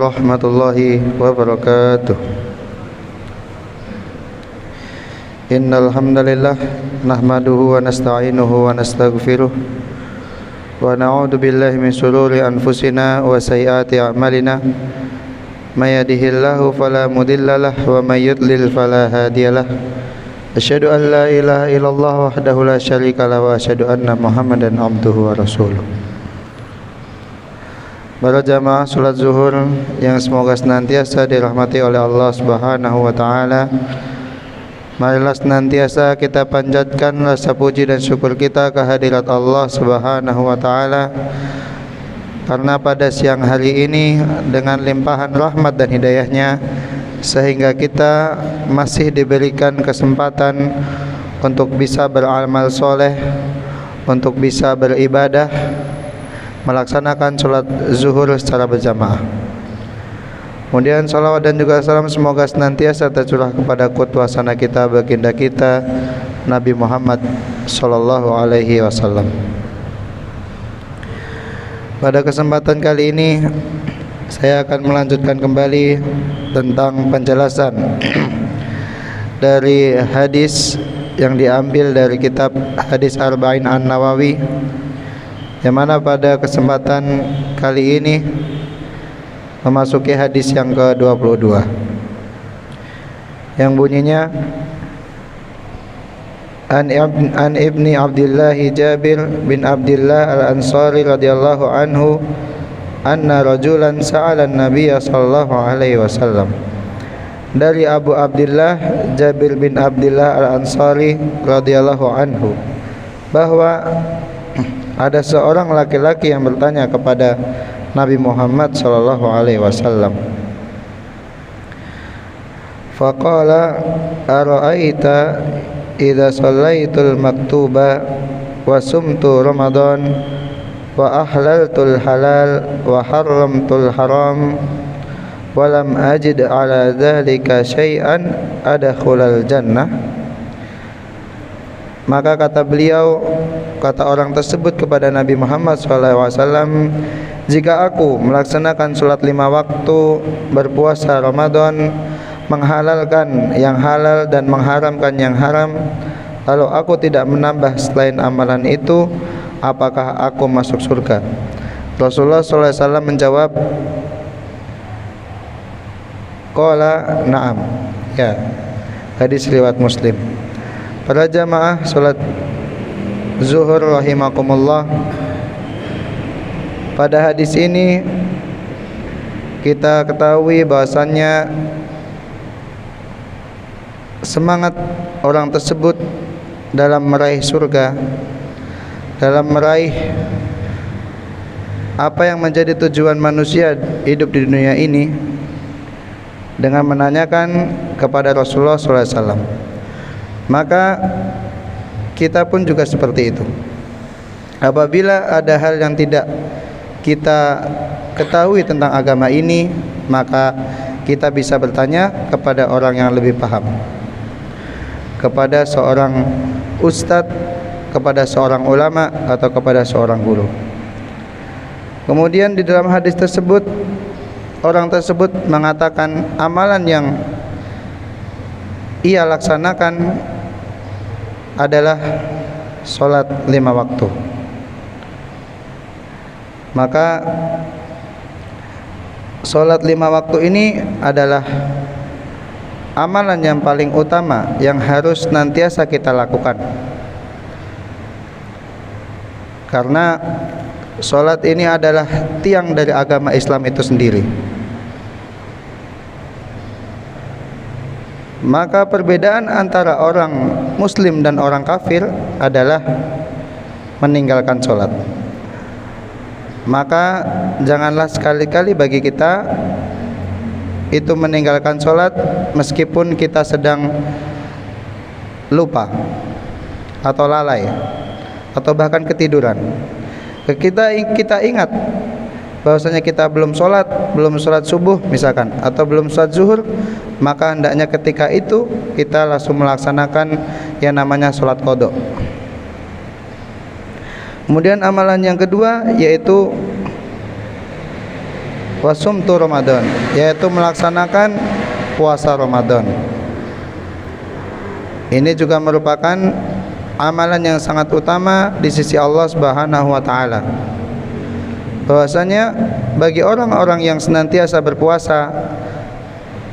warahmatullahi wabarakatuh. Innal hamdalillah nahmaduhu wa nasta'inuhu wa nastaghfiruh wa na'udzu billahi min shururi anfusina wa sayyiati a'malina. May yahdihillahu fala mudhillalah wa may yudlil fala hadiyalah. Asyhadu an la ilaha illallah wahdahu la syarikalah wa asyhadu anna Muhammadan abduhu wa rasuluh. Para jamaah salat zuhur yang semoga senantiasa dirahmati oleh Allah Subhanahu wa taala. Marilah senantiasa kita panjatkan rasa puji dan syukur kita kehadirat Allah Subhanahu wa taala, karena pada siang hari ini dengan limpahan rahmat dan hidayahnya sehingga kita masih diberikan kesempatan untuk bisa beramal soleh, untuk bisa beribadah, melaksanakan sholat zuhur secara berjamaah. Kemudian salawat dan juga salam semoga senantiasa tercurah kepada qudwasana kita, baginda kita Nabi Muhammad sallallahu alaihi wasallam. Pada kesempatan kali ini saya akan melanjutkan kembali tentang penjelasan dari hadis yang diambil dari kitab Hadis Arba'in An-Nawawi, yang mana pada kesempatan kali ini memasuki hadis yang ke-22 yang bunyinya An ibni Abdillah Jabir bin Abdillah al-Ansari radhiyallahu anhu anna rajulan sa'ala an-nabiy sallallahu alaihi wasallam. Dari Abu Abdillah Jabir bin Abdillah al-Ansari radhiyallahu anhu bahwa ada seorang laki-laki yang bertanya kepada Nabi Muhammad sallallahu alaihi wasallam. Faqala ara'aita idza shallaitul maktuba wa sumtu ramadan wa ahlaltul halal wa haramtul haram wa lam ajid ala dzalika syai'an adkhulal jannah. Maka kata beliau, kata orang tersebut kepada Nabi Muhammad SAW, jika aku melaksanakan sholat 5 waktu, berpuasa Ramadan, menghalalkan yang halal dan mengharamkan yang haram, lalu aku tidak menambah selain amalan itu, apakah aku masuk surga? Rasulullah SAW menjawab, qala na'am. Ya, hadis riwayat Muslim. Para jamaah salat zuhur rahimakumullah, pada hadis ini kita ketahui bahwasannya semangat orang tersebut dalam meraih surga, dalam meraih apa yang menjadi tujuan manusia hidup di dunia ini, dengan menanyakan kepada Rasulullah SAW. Maka kita pun juga seperti itu. Apabila ada hal yang tidak kita ketahui tentang agama ini, maka kita bisa bertanya kepada orang yang lebih paham, kepada seorang ustadz, kepada seorang ulama, atau kepada seorang guru. Kemudian di dalam hadis tersebut, orang tersebut mengatakan amalan yang ia laksanakan adalah sholat 5 waktu. Maka sholat 5 waktu ini adalah amalan yang paling utama yang harus nantiasa kita lakukan, karena sholat ini adalah tiang dari agama Islam itu sendiri. Maka perbedaan antara orang muslim dan orang kafir adalah meninggalkan sholat. Maka janganlah sekali-kali bagi kita itu meninggalkan sholat meskipun kita sedang lupa atau lalai atau bahkan ketiduran. Kita ingat bahwasanya kita belum sholat subuh misalkan, atau belum sholat zuhur, maka hendaknya ketika itu kita langsung melaksanakan yang namanya sholat qadha. Kemudian amalan yang kedua yaitu wa sumtu Ramadan, yaitu melaksanakan puasa Ramadan. Ini juga merupakan amalan yang sangat utama di sisi Allah Subhanahu wa taala. Bahwasanya bagi orang-orang yang senantiasa berpuasa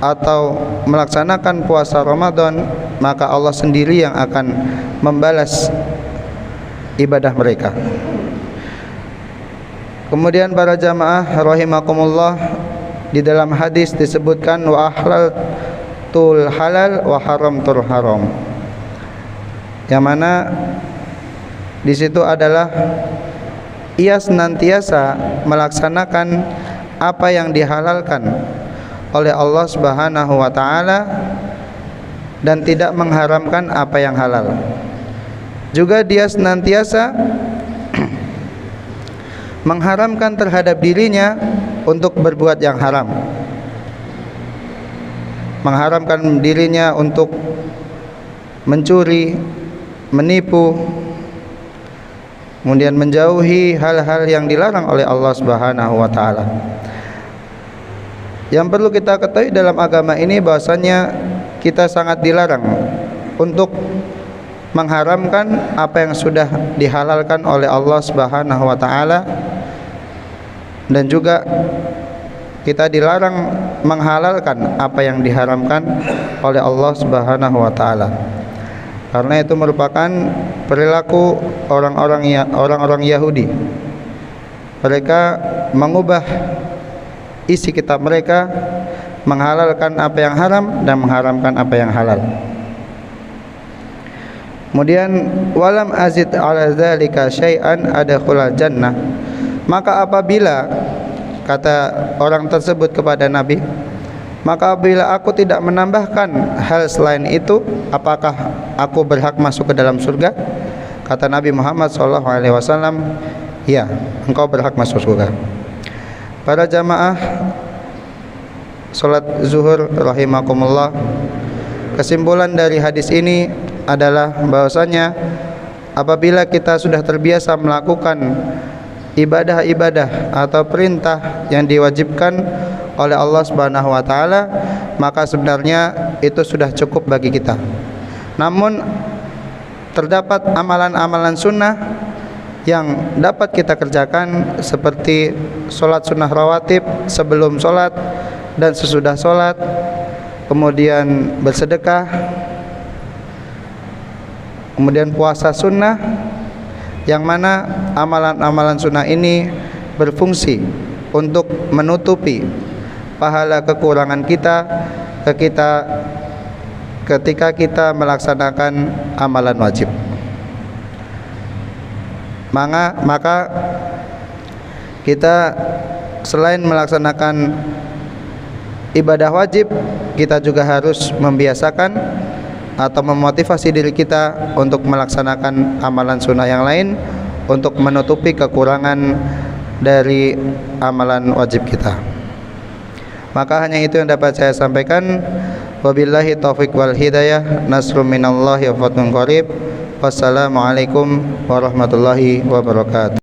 atau melaksanakan puasa Ramadan, maka Allah sendiri yang akan membalas ibadah mereka. Kemudian para jamaah rahimakumullah, di dalam hadis disebutkan wa ahlaltul halal wa haramtul haram, yang mana di situ adalah ia senantiasa melaksanakan apa yang dihalalkan oleh Allah Subhanahu wa taala dan tidak mengharamkan apa yang halal. Juga dia senantiasa mengharamkan terhadap dirinya untuk berbuat yang haram, mengharamkan dirinya untuk mencuri, menipu, kemudian menjauhi hal-hal yang dilarang oleh Allah Subhanahu wa taala. Yang perlu kita ketahui dalam agama ini bahwasanya kita sangat dilarang untuk mengharamkan apa yang sudah dihalalkan oleh Allah Subhanahu wa taala, dan juga kita dilarang menghalalkan apa yang diharamkan oleh Allah Subhanahu wa taala. Karena itu merupakan perilaku orang-orang Yahudi. Mereka mengubah isi kitab mereka, menghalalkan apa yang haram dan mengharamkan apa yang halal. Kemudian walam azid ala dzalika syai'an adkhulal jannah, maka apabila, kata orang tersebut kepada Nabi, maka apabila aku tidak menambahkan hal selain itu, apakah aku berhak masuk ke dalam surga? Kata Nabi Muhammad SAW, ya, engkau berhak masuk surga. Para jamaah salat zuhur rahimakumullah, kesimpulan dari hadis ini adalah bahwasanya apabila kita sudah terbiasa melakukan ibadah-ibadah atau perintah yang diwajibkan oleh Allah Subhanahu wa taala, maka sebenarnya itu sudah cukup bagi kita. Namun terdapat amalan-amalan sunnah yang dapat kita kerjakan, seperti sholat sunnah rawatib sebelum sholat dan sesudah sholat, kemudian bersedekah, kemudian puasa sunnah, yang mana amalan-amalan sunnah ini berfungsi untuk menutupi pahala kekurangan kita ketika kita melaksanakan amalan wajib. Maka kita selain melaksanakan ibadah wajib, kita juga harus membiasakan atau memotivasi diri kita untuk melaksanakan amalan sunnah yang lain untuk menutupi kekurangan dari amalan wajib kita. Maka hanya itu yang dapat saya sampaikan. Wabillahi taufiq wal hidayah. Nasrun minallahi wa fathun qarib. Wassalamualaikum warahmatullahi wabarakatuh.